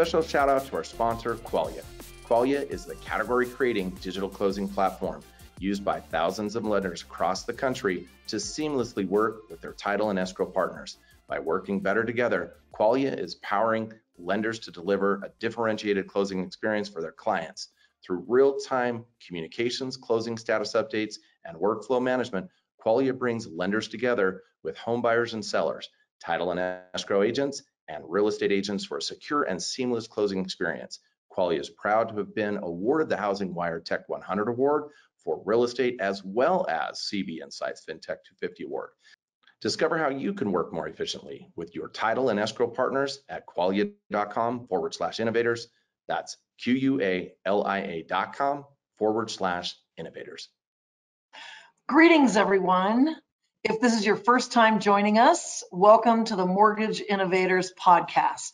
Special shout out to our sponsor, Qualia. Qualia is the category-creating digital closing platform used by thousands of lenders across the country to seamlessly work with their title and escrow partners. By working better together, Qualia is powering lenders to deliver a differentiated closing experience for their clients. Through real-time communications, closing status updates, and workflow management, Qualia brings lenders together with home buyers and sellers, title and escrow agents, and real estate agents for a secure and seamless closing experience. Qualia is proud to have been awarded the Housing Wire Tech 100 Award for real estate, as well as CB Insights FinTech 250 Award. Discover how you can work more efficiently with your title and escrow partners at qualia.com/innovators. That's QUALIA.com/innovators. Greetings, everyone. If this is your first time joining us, welcome to the Mortgage Innovators podcast,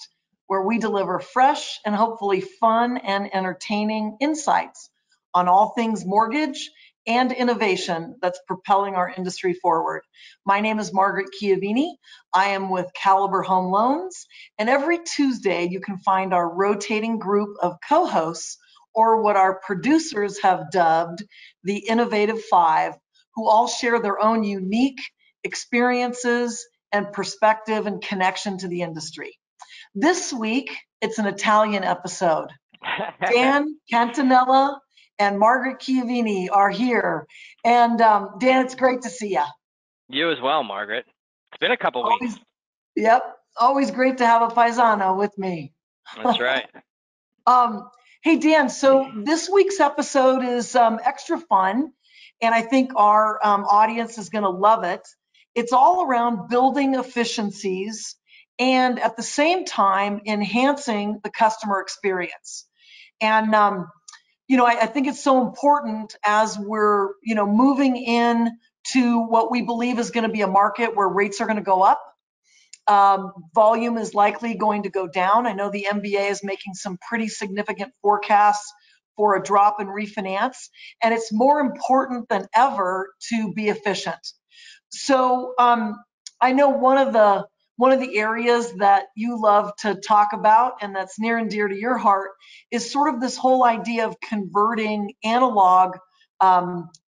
where we deliver fresh and hopefully fun and entertaining insights on all things mortgage and innovation that's propelling our industry forward. My name is Margaret Chiavini. I am with Caliber Home Loans, and every Tuesday you can find our rotating group of co-hosts, or what our producers have dubbed the Innovative Five, who all share their own unique experiences and perspective and connection to the industry. This week, it's an Italian episode. Dan Cantanella and Margaret Chiavini are here. And Dan, it's great to see you. You as well, Margaret. It's been a couple weeks. Yep, always great to have a paisano with me. That's right. Hey, Dan, so this week's episode is extra fun, and I think our audience is going to love it. It's all around building efficiencies and at the same time enhancing the customer experience. And I think it's so important as we're moving in to what we believe is going to be a market where rates are going to go up. Volume is likely going to go down. I know the MBA is making some pretty significant forecasts for a drop in refinance, and it's more important than ever to be efficient. So I know one of the areas that you love to talk about, and that's near and dear to your heart, is sort of this whole idea of converting analog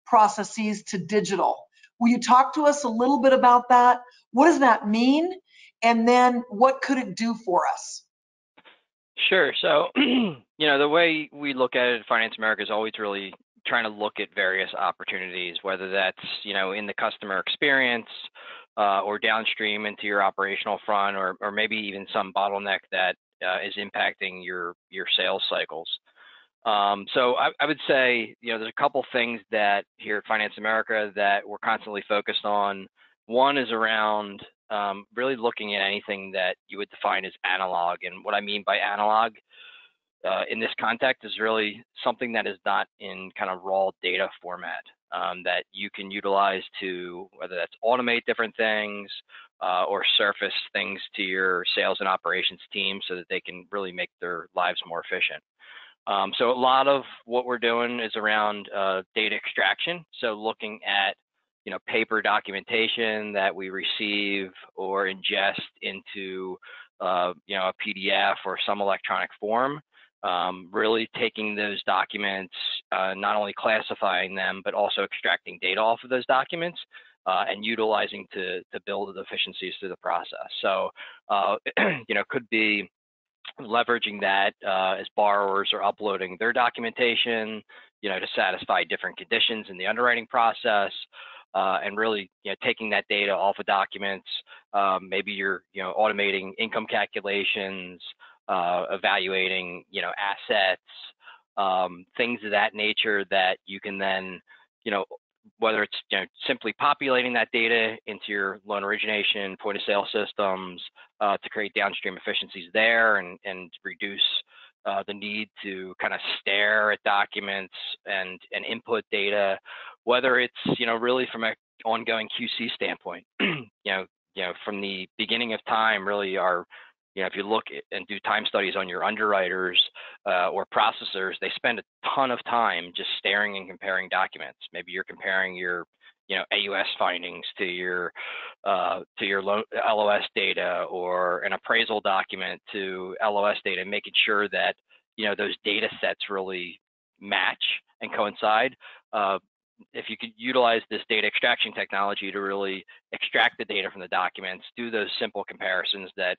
processes to digital. Will you talk to us a little bit about that? What does that mean? And then what could it do for us? Sure. So, the way we look at it at Finance America is always really trying to look at various opportunities, whether that's, in the customer experience or downstream into your operational front, or maybe even some bottleneck that is impacting your sales cycles. So I would say, there's a couple things that here at Finance America that we're constantly focused on. One is around really looking at anything that you would define as analog. And what I mean by analog in this context is really something that is not in kind of raw data format that you can utilize to, whether that's automate different things or surface things to your sales and operations team so that they can really make their lives more efficient. So a lot of what we're doing is around data extraction. So looking at paper documentation that we receive or ingest into a PDF or some electronic form, really taking those documents, not only classifying them, but also extracting data off of those documents and utilizing to build the efficiencies through the process. So, could be leveraging that as borrowers are uploading their documentation, to satisfy different conditions in the underwriting process. And really, taking that data off of documents. Maybe you're, automating income calculations, evaluating, assets, things of that nature that you can then, whether it's simply populating that data into your loan origination, point of sale systems to create downstream efficiencies there and reduce the need to kind of stare at documents and input data, whether it's really from an ongoing QC standpoint. From the beginning of time, really if you look at and do time studies on your underwriters or processors, they spend a ton of time just staring and comparing documents. Maybe you're comparing your AUS findings to your LOS data, or an appraisal document to LOS data, making sure that those data sets really match and coincide. If you could utilize this data extraction technology to really extract the data from the documents, do those simple comparisons that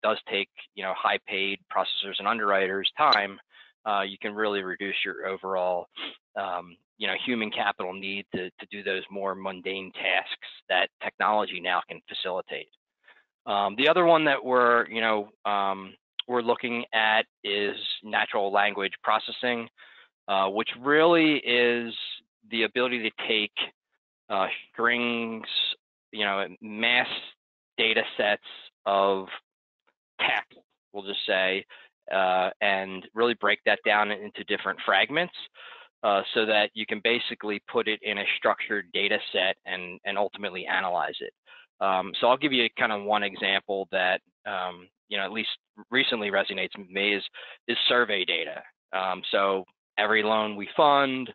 does take high paid processors and underwriters time, you can really reduce your overall human capital need to do those more mundane tasks that technology now can facilitate. The other one that we're looking at is natural language processing, which really is the ability to take strings, mass data sets of text, we'll just say, and really break that down into different fragments, so that you can basically put it in a structured data set and ultimately analyze it. So I'll give you kind of one example that at least recently resonates with me is survey data. So every loan we fund,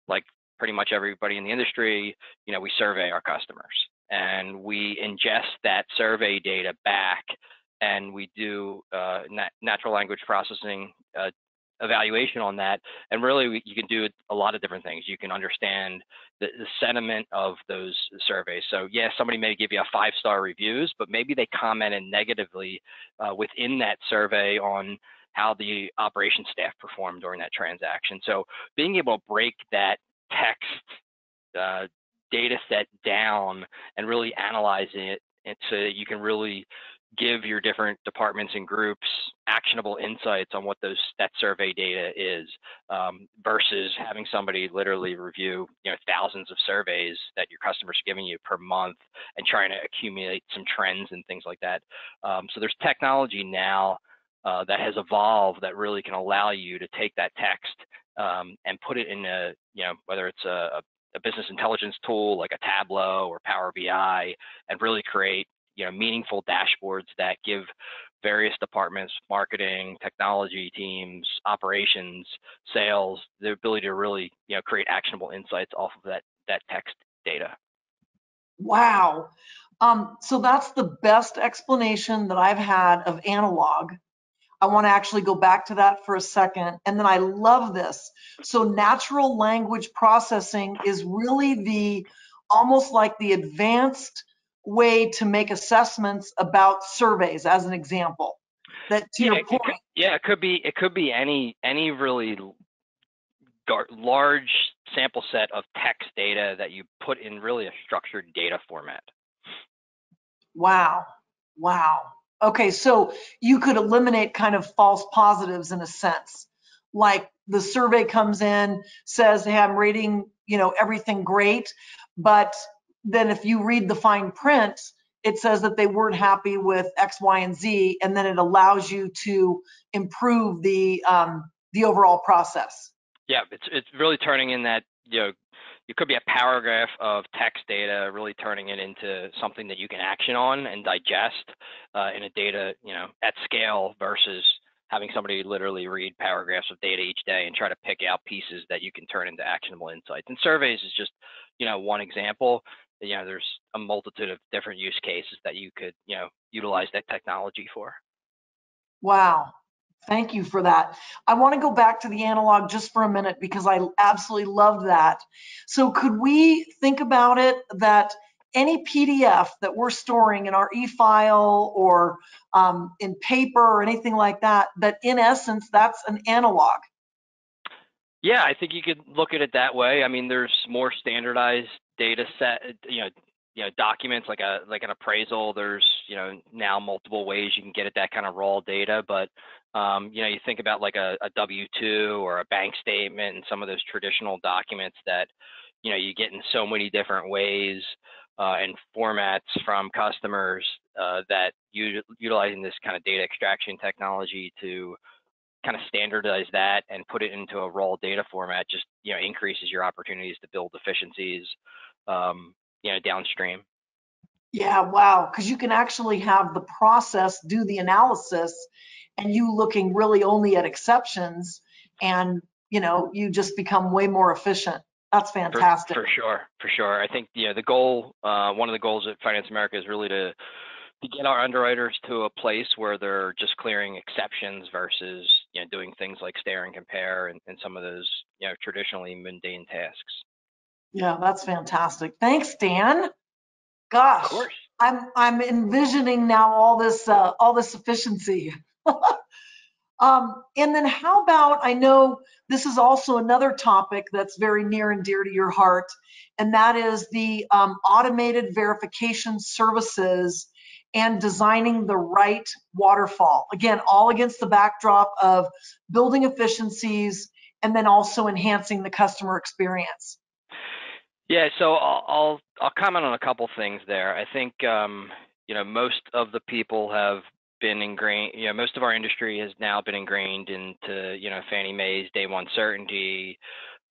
like pretty much everybody in the industry, we survey our customers, and we ingest that survey data back, and we do natural language processing evaluation on that. And really, you can do a lot of different things. You can understand the sentiment of those surveys. So yeah, somebody may give you a 5-star reviews, but maybe they commented negatively within that survey on how the operations staff performed during that transaction. So being able to break that text data set down and really analyze it, and so that you can really give your different departments and groups actionable insights on what that survey data is, versus having somebody literally review thousands of surveys that your customers are giving you per month and trying to accumulate some trends and things like that. So there's technology now that has evolved that really can allow you to take that text and put it in a, whether it's a business intelligence tool like a Tableau or Power BI, and really create meaningful dashboards that give various departments, marketing, technology teams, operations, sales, the ability to really create actionable insights off of that text data. Wow. So that's the best explanation that I've had of analog. I want to actually go back to that for a second. And then I love this. So natural language processing is really almost like the advanced way to make assessments about surveys, as an example. That, to your point. It could be any really large sample set of text data that you put in really a structured data format. Wow. Okay, so you could eliminate kind of false positives in a sense. Like the survey comes in, says, hey, I'm rating, everything great. But then if you read the fine print, it says that they weren't happy with X, Y, and Z, and then it allows you to improve the overall process. Yeah, it's really turning in that, it could be a paragraph of text data, really turning it into something that you can action on and digest in a data, at scale, versus having somebody literally read paragraphs of data each day and try to pick out pieces that you can turn into actionable insights. And surveys is just, one example. There's a multitude of different use cases that you could, utilize that technology for. Wow. Thank you for that. I want to go back to the analog just for a minute because I absolutely love that. So could we think about it that any PDF that we're storing in our e-file or in paper or anything like that, that in essence, that's an analog? Yeah, I think you could look at it that way. I mean, there's more standardized data set, documents like an appraisal. There's, now multiple ways you can get at that kind of raw data, but you think about like a W-2 or a bank statement and some of those traditional documents that, you get in so many different ways and formats from customers that utilizing this kind of data extraction technology to kind of standardize that and put it into a raw data format just, increases your opportunities to build efficiencies, downstream. Yeah, wow, because you can actually have the process do the analysis and you looking really only at exceptions, and you just become way more efficient. That's fantastic. For sure. I think the goal, one of the goals at Finance America is really to get our underwriters to a place where they're just clearing exceptions versus doing things like stare and compare and some of those traditionally mundane tasks. Yeah, that's fantastic. Thanks, Dan. Of Gosh, course. I'm envisioning now all this efficiency. And then how about, I know this is also another topic that's very near and dear to your heart, and that is the automated verification services and designing the right waterfall. Again, all against the backdrop of building efficiencies and then also enhancing the customer experience. Yeah, so I'll comment on a couple things there. I think most of the people have been ingrained. Most of our industry has now been ingrained into Fannie Mae's day one certainty,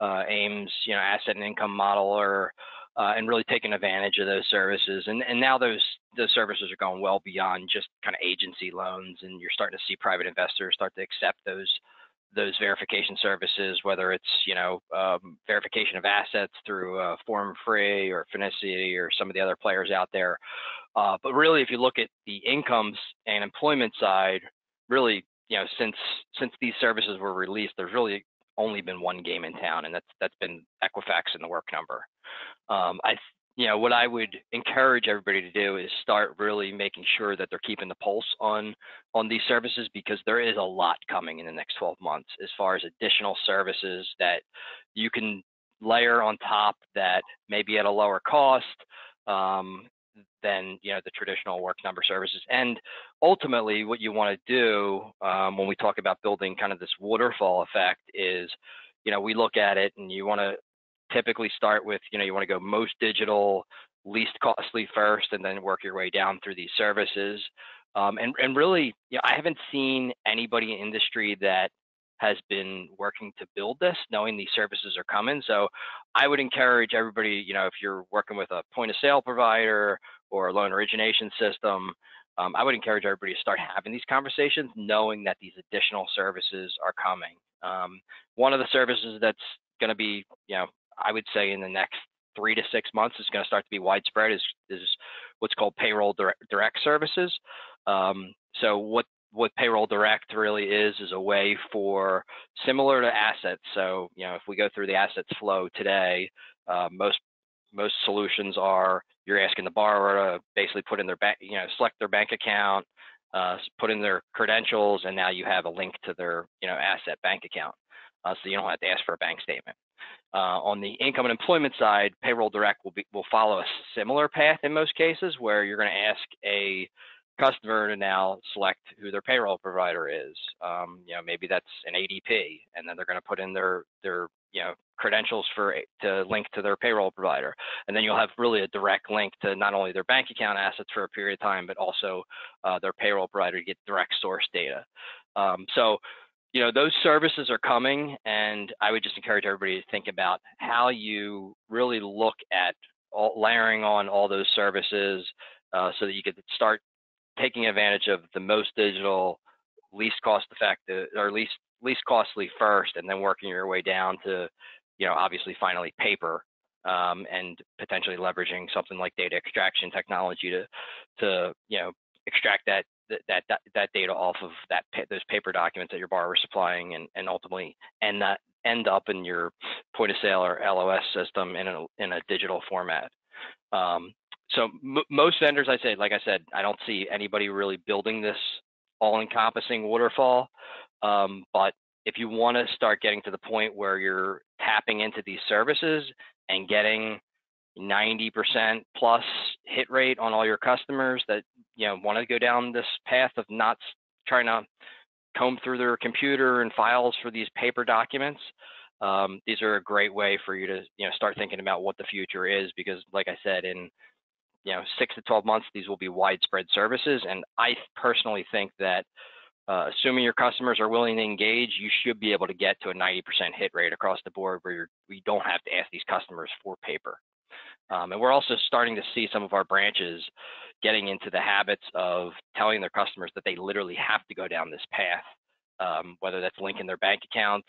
AIM's asset and income modeler, and really taking advantage of those services. And now those services are going well beyond just kind of agency loans, and you're starting to see private investors start to accept those verification services, whether it's verification of assets through Form Free or Finicity or some of the other players out there. But really, if you look at the incomes and employment side, really, since these services were released, there's really only been one game in town, and that's been Equifax and the Work Number. What I would encourage everybody to do is start really making sure that they're keeping the pulse on these services, because there is a lot coming in the next 12 months as far as additional services that you can layer on top that may be at a lower cost than the traditional Work Number services. And ultimately, what you want to do when we talk about building kind of this waterfall effect is, we look at it and you want to typically start with, you want to go most digital, least costly first, and then work your way down through these services. And really, I haven't seen anybody in industry that has been working to build this, knowing these services are coming. So I would encourage everybody, if you're working with a point of sale provider or a loan origination system, I would encourage everybody to start having these conversations, knowing that these additional services are coming. One of the services that's going to be, I would say in the next 3 to 6 months is going to start to be widespread is what's called Payroll Direct services. So what Payroll Direct really is a way for, similar to assets. So, if we go through the assets flow today, most solutions are you're asking the borrower to basically put in their bank, select their bank account, put in their credentials, and now you have a link to their, asset bank account. So you don't have to ask for a bank statement. On the income and employment side, Payroll Direct will follow a similar path in most cases, where you're going to ask a customer to now select who their payroll provider is. Maybe that's an ADP, and then they're going to put in their credentials to link to their payroll provider, and then you'll have really a direct link to not only their bank account assets for a period of time, but also their payroll provider to get direct source data. So those services are coming, and I would just encourage everybody to think about how you really look at layering on all those services so that you could start taking advantage of the most digital, least cost effective, or least costly first, and then working your way down to, obviously finally paper, and potentially leveraging something like data extraction technology to extract that data off of those paper documents that your borrower is supplying, and ultimately end up in your point of sale or LOS system in a digital format. So most vendors, like I said, I don't see anybody really building this all-encompassing waterfall. But if you want to start getting to the point where you're tapping into these services and getting 90% plus hit rate on all your customers that want to go down this path of not trying to comb through their computer and files for these paper documents, these are a great way for you to start thinking about what the future is, because like I said, in 6 to 12 months, these will be widespread services. And I personally think that assuming your customers are willing to engage, you should be able to get to a 90% hit rate across the board where we don't have to ask these customers for paper. And we're also starting to see some of our branches getting into the habits of telling their customers that they literally have to go down this path, whether that's linking their bank accounts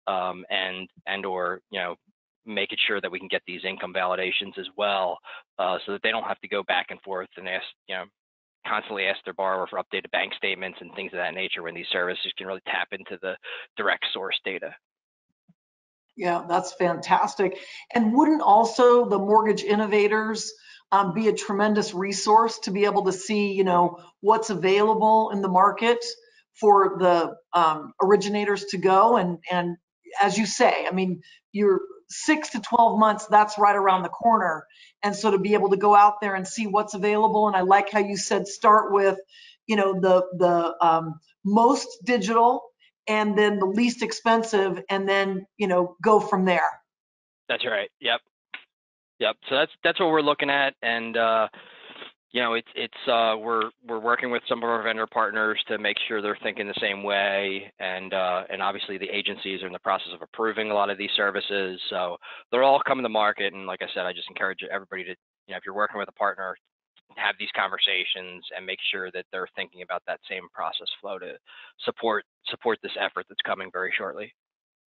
and or making sure that we can get these income validations as well, so that they don't have to go back and forth and ask, constantly ask their borrower for updated bank statements and things of that nature, when these services can really tap into the direct source data. Yeah, that's fantastic. And wouldn't also the mortgage innovators be a tremendous resource to be able to see, what's available in the market for the originators to go? And as you say, I mean, you're 6 to 12 months, that's right around the corner. And so to be able to go out there and see what's available, and I like how you said start with, the most digital, and then the least expensive, and then, go from there. That's right. Yep. So that's what we're looking at, and we're working with some of our vendor partners to make sure they're thinking the same way, and obviously the agencies are in the process of approving a lot of these services, so they're all coming to market. And like I said, I just encourage everybody to, if you're working with a partner, have these conversations and make sure that they're thinking about that same process flow to support this effort that's coming very shortly.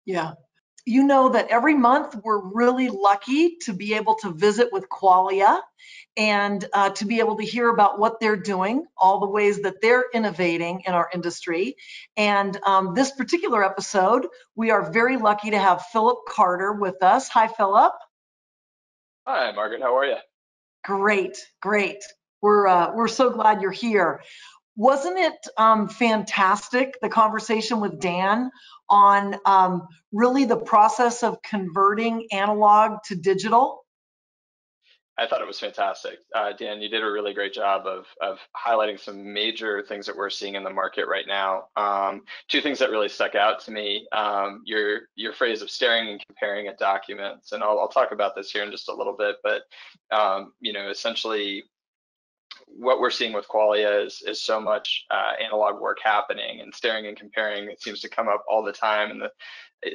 Yeah. You know that every month we're really lucky to be able to visit with Qualia and to be able to hear about what they're doing, all the ways that they're innovating in our industry. And this particular episode, we are very lucky to have Philip Carter with us. Hi, Philip. Hi, Margaret. How are you? Great. We're so glad you're here. Wasn't it fantastic, the conversation with Dan on really the process of converting analog to digital? I thought it was fantastic. Dan, you did a really great job of highlighting some major things that we're seeing in the market right now. Two things that really stuck out to me, your phrase of staring and comparing at documents, and I'll talk about this here in just a little bit, but essentially what we're seeing with Qualia is so much analog work happening, and staring and comparing, it seems to come up all the time,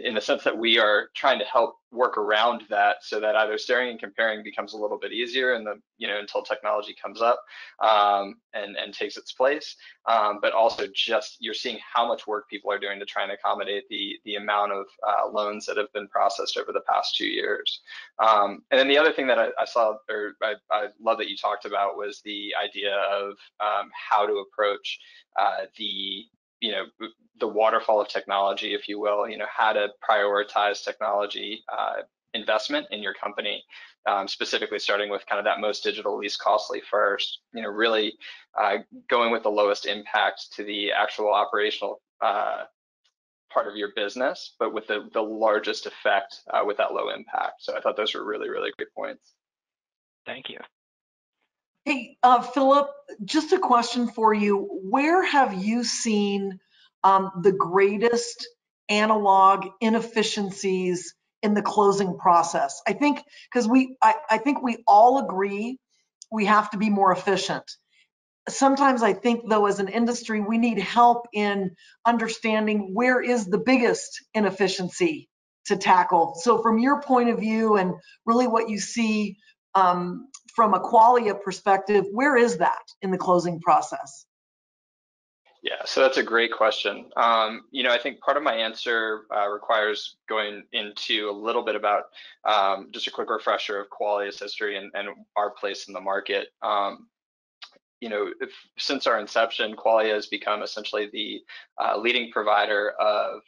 in the sense that we are trying to help work around that, so that either staring and comparing becomes a little bit easier until technology comes up and takes its place, but also just you're seeing how much work people are doing to try and accommodate the amount of loans that have been processed over the past 2 years. And then the other thing that I saw, or I love that you talked about, was the idea of how to approach the waterfall of technology, if you will, how to prioritize technology investment in your company, specifically starting with kind of that most digital, least costly first, really going with the lowest impact to the actual operational part of your business, but with the largest effect with that low impact. So I thought those were really, really great points. Thank you. Hey, Philip, just a question for you. Where have you seen the greatest analog inefficiencies in the closing process? I think because I think we all agree we have to be more efficient. Sometimes I think, though, as an industry, we need help in understanding where is the biggest inefficiency to tackle. So from your point of view, and really what you see from a Qualia perspective, where is that in the closing process? Yeah, so that's a great question. I think part of my answer requires going into a little bit about just a quick refresher of Qualia's history and our place in the market. Since our inception, Qualia has become essentially the leading provider of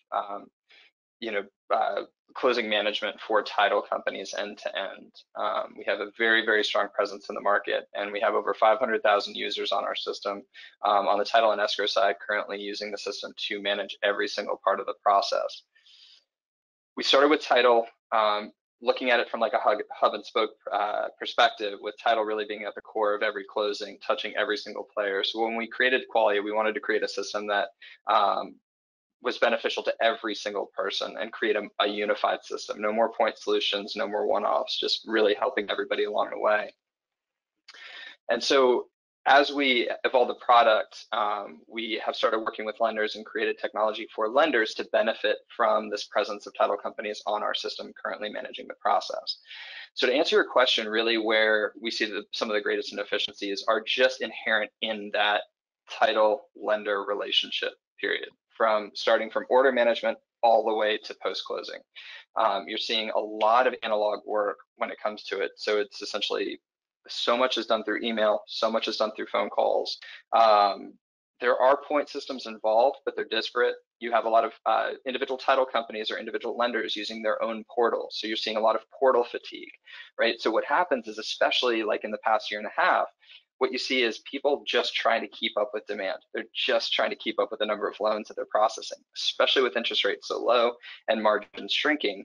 closing management for title companies end to end. We have a very, very strong presence in the market, and we have over 500,000 users on our system on the title and escrow side, currently using the system to manage every single part of the process. We started with title, looking at it from like a hub and spoke perspective, with title really being at the core of every closing, touching every single player. So when we created Qualia, we wanted to create a system that was beneficial to every single person and create a unified system. No more point solutions, no more one-offs, just really helping everybody along the way. And so as we evolve the product, we have started working with lenders and created technology for lenders to benefit from this presence of title companies on our system currently managing the process. So to answer your question, really where we see some of the greatest inefficiencies are just inherent in that title lender relationship period, starting from order management all the way to post-closing. You're seeing a lot of analog work when it comes to it. So it's essentially so much is done through email, so much is done through phone calls. There are point systems involved, but they're disparate. You have a lot of individual title companies or individual lenders using their own portal. So you're seeing a lot of portal fatigue, right? So what happens is, especially like in the past year and a half, what you see is people just trying to keep up with demand. They're just trying to keep up with the number of loans that they're processing, especially with interest rates so low and margins shrinking.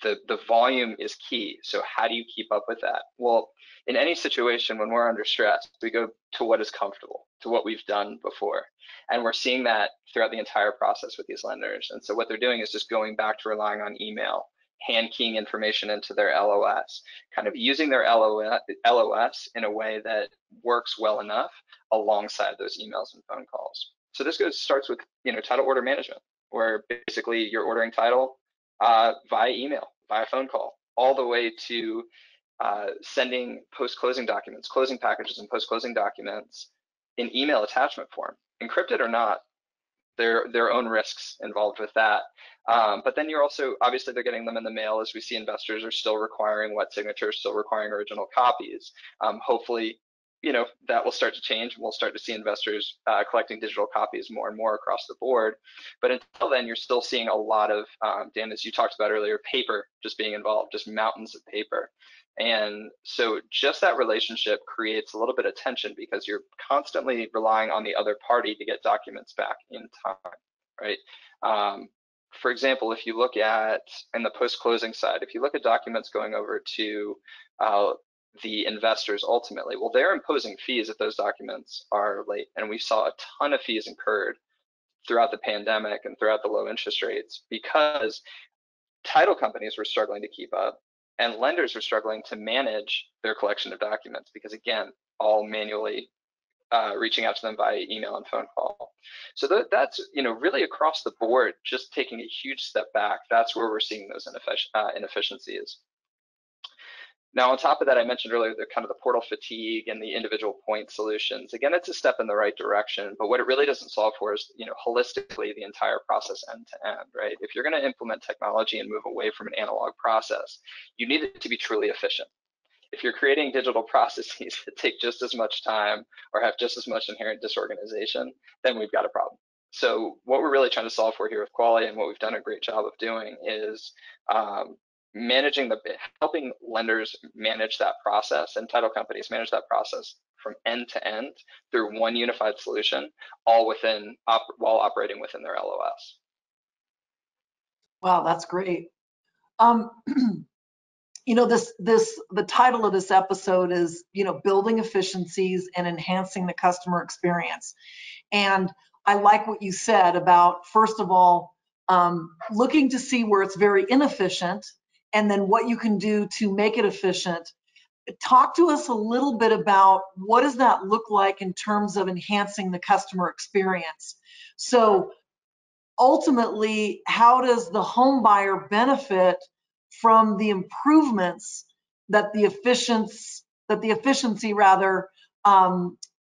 The volume is key. So how do you keep up with that? Well, in any situation when we're under stress, we go to what is comfortable, to what we've done before. And we're seeing that throughout the entire process with these lenders. And so what they're doing is just going back to relying on email, hand keying information into their LOS, kind of using their LOS in a way that works well enough alongside those emails and phone calls. So this starts with title order management, where basically you're ordering title via email, via phone call, all the way to sending post-closing documents, closing packages and post-closing documents in email attachment form, encrypted or not. Their own risks involved with that. But then you're also, obviously they're getting them in the mail, as we see investors are still requiring wet signatures, still requiring original copies. Hopefully, that will start to change, and we'll start to see investors collecting digital copies more and more across the board. But until then, you're still seeing a lot of, Dan, as you talked about earlier, paper just being involved, just mountains of paper. And so just that relationship creates a little bit of tension, because you're constantly relying on the other party to get documents back in time, right? For example, if you look at, in the post-closing side, if you look at documents going over to the investors ultimately, well, they're imposing fees if those documents are late. And we saw a ton of fees incurred throughout the pandemic and throughout the low interest rates, because title companies were struggling to keep up, and lenders are struggling to manage their collection of documents, because again, all manually reaching out to them via email and phone call. So that's really across the board, just taking a huge step back. That's where we're seeing those inefficiencies. Now, on top of that, I mentioned earlier the kind of the portal fatigue and the individual point solutions. Again, it's a step in the right direction, but what it really doesn't solve for is, holistically the entire process end to end, right? If you're going to implement technology and move away from an analog process, you need it to be truly efficient. If you're creating digital processes that take just as much time or have just as much inherent disorganization, then we've got a problem. So what we're really trying to solve for here with Qualia, and what we've done a great job of doing, is helping lenders manage that process and title companies manage that process from end to end through one unified solution, all while operating within their LOS. Wow, that's great. The title of this episode is, building efficiencies and enhancing the customer experience. And I like what you said about, first of all, looking to see where it's very inefficient, and then what you can do to make it efficient. Talk to us a little bit about what does that look like in terms of enhancing the customer experience. So ultimately, how does the home buyer benefit from the improvements that the efficiency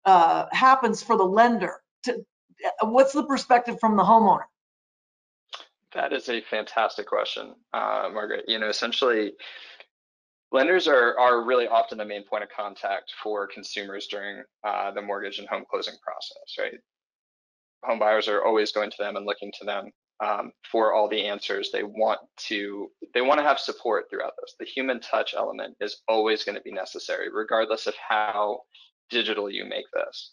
happens for the lender? What's the perspective from the homeowner? That is a fantastic question, Margaret. Essentially, lenders are really often the main point of contact for consumers during the mortgage and home closing process, right? Home buyers are always going to them and looking to them for all the answers. They want to have support throughout this. The human touch element is always going to be necessary, regardless of how digital you make this.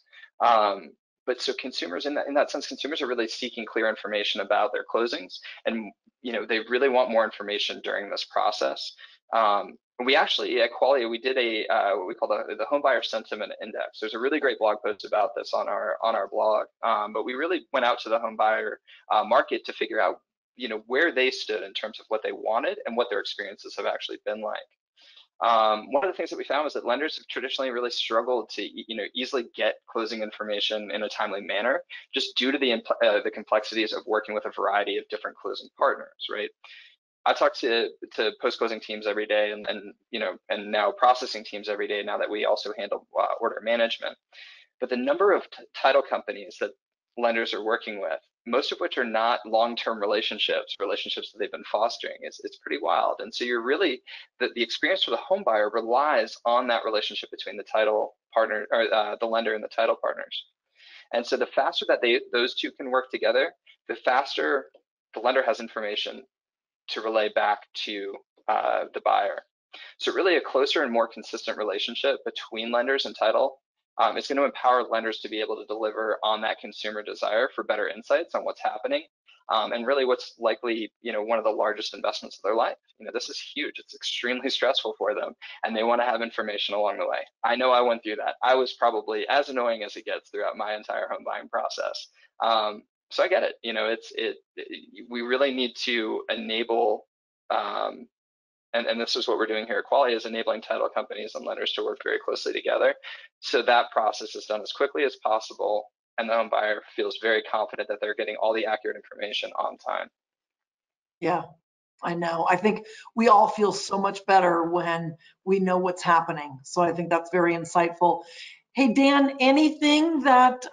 But so consumers, in that sense, consumers are really seeking clear information about their closings, and they really want more information during this process. We actually at Qualia, we did what we call the Home Buyer Sentiment Index. There's a really great blog post about this on our blog. But we really went out to the home buyer market to figure out where they stood in terms of what they wanted and what their experiences have actually been like. One of the things that we found was that lenders have traditionally really struggled to easily get closing information in a timely manner, just due to the complexities of working with a variety of different closing partners, right? I talk to post-closing teams every day, and now processing teams every day, now that we also handle order management. But the number of title companies that lenders are working with, most of which are not long-term relationships that they've been fostering. It's pretty wild. And so you're really, the experience for the home buyer relies on that relationship between the title partner, or the lender and the title partners. And so the faster that those two can work together, the faster the lender has information to relay back to the buyer. So really a closer and more consistent relationship between lenders and title is going to empower lenders to be able to deliver on that consumer desire for better insights on what's happening, and really what's likely, one of the largest investments of their life. This is huge. It's extremely stressful for them, and they want to have information along the way. I know I went through that. I was probably as annoying as it gets throughout my entire home buying process. So I get it. We really need to enable, and this is what we're doing here at Qualia, is enabling title companies and lenders to work very closely together. So that process is done as quickly as possible, and the home buyer feels very confident that they're getting all the accurate information on time. Yeah, I know. I think we all feel so much better when we know what's happening. So I think that's very insightful. Hey, Dan, anything that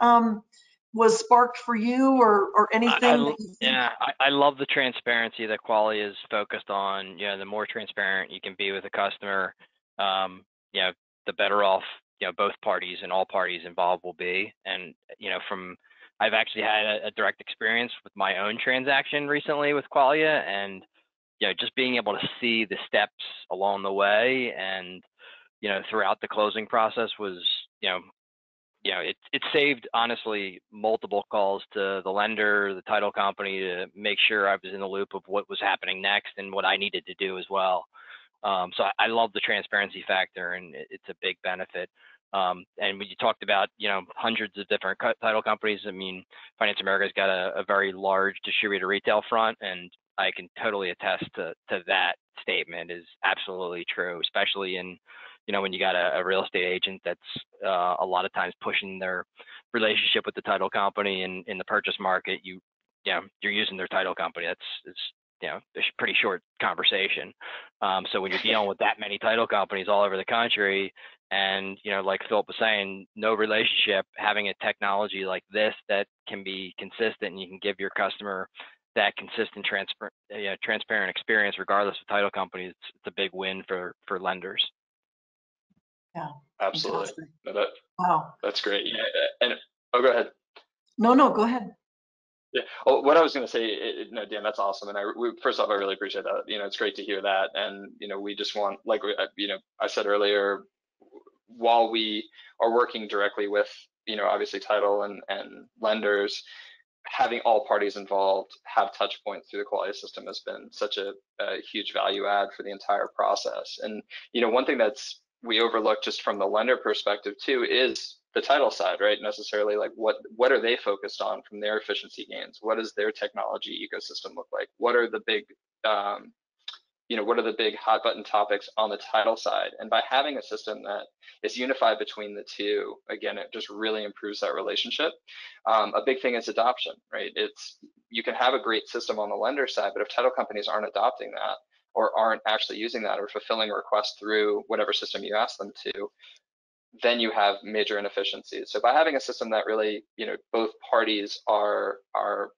was sparked for you, or anything that you think? Yeah, I love the transparency that Qualia is focused on. The more transparent you can be with a customer, the better off both parties and all parties involved will be. And I've actually had a direct experience with my own transaction recently with Qualia, and just being able to see the steps along the way and throughout the closing process was it saved, honestly, multiple calls to the lender, the title company, to make sure I was in the loop of what was happening next and what I needed to do as well. So I love the transparency factor, and it's a big benefit. And when you talked about, hundreds of different title companies, I mean, Finance America's got a very large distributor retail front, and I can totally attest to that statement is absolutely true, especially in, when you got a real estate agent that's a lot of times pushing their relationship with the title company, and in the purchase market, you're using their title company. It's a pretty short conversation. So when you're dealing with that many title companies all over the country, and like Philip was saying, no relationship, having a technology like this that can be consistent and you can give your customer that consistent, transparent experience regardless of title companies, it's a big win for lenders. Yeah, absolutely. Wow, that's great. Yeah, and go ahead. No, go ahead. Yeah. Well, what I was going to say, Dan, that's awesome. And first off, I really appreciate that. It's great to hear that. And, we just want, like, I said earlier, while we are working directly with, obviously title and lenders, having all parties involved have touch points through the Qualia system has been such a huge value add for the entire process. And, one thing we overlook just from the lender perspective too is the title side, right? Necessarily, like what are they focused on from their efficiency gains? What does their technology ecosystem look like? What are the big what are the big hot button topics on the title side? And by having a system that is unified between the two, again, it just really improves that relationship. A big thing is adoption, right? You can have a great system on the lender side, but if title companies aren't adopting that, or aren't actually using that, or fulfilling requests through whatever system you ask them to, then you have major inefficiencies. So by having a system that really, both parties are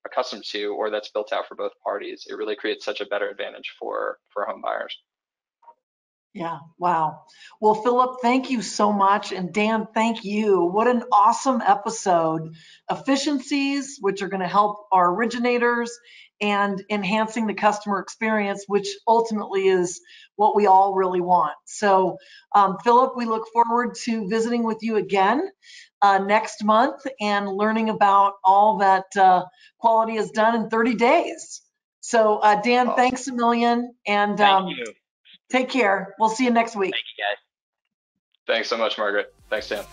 accustomed to, or that's built out for both parties, it really creates such a better advantage for home buyers. Yeah, wow. Well, Philip, thank you so much. And Dan, thank you. What an awesome episode. Efficiencies, which are going to help our originators, and enhancing the customer experience, which ultimately is what we all really want. So, Philip, we look forward to visiting with you again next month and learning about all that Quality has done in 30 days. So, Dan, awesome. Thanks a million. And thank you. Take care. We'll see you next week. Thank you, guys. Thanks so much, Margaret. Thanks, Dan.